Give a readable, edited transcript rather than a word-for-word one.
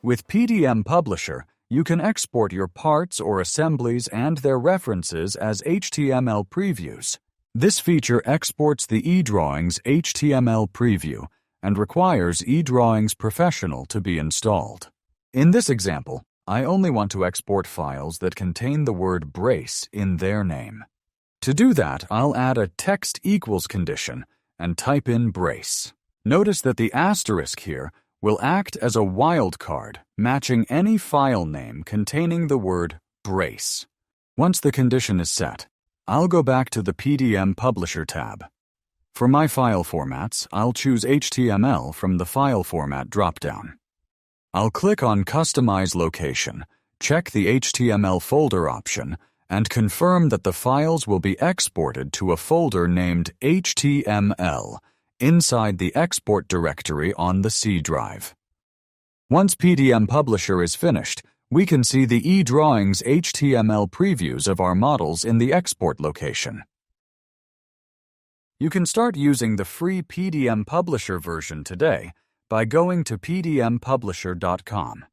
With PDMPublisher, you can export your parts or assemblies and their references as HTML previews. This feature exports the eDrawings HTML preview and requires eDrawings Professional to be installed. In this example, I only want to export files that contain the word brace in their name. To do that, I'll add a text equals condition and type in brace. Notice that the asterisk here will act as a wildcard, matching any file name containing the word brace. Once the condition is set, I'll go back to the PDMPublisher tab. For my file formats, I'll choose HTML from the File Format dropdown. I'll click on Customize Location, check the HTML folder option, and confirm that the files will be exported to a folder named HTML inside the export directory on the C drive. Once PDMPublisher is finished, we can see the eDrawings HTML previews of our models in the export location. You can start using the free PDMPublisher version today by going to pdmpublisher.com.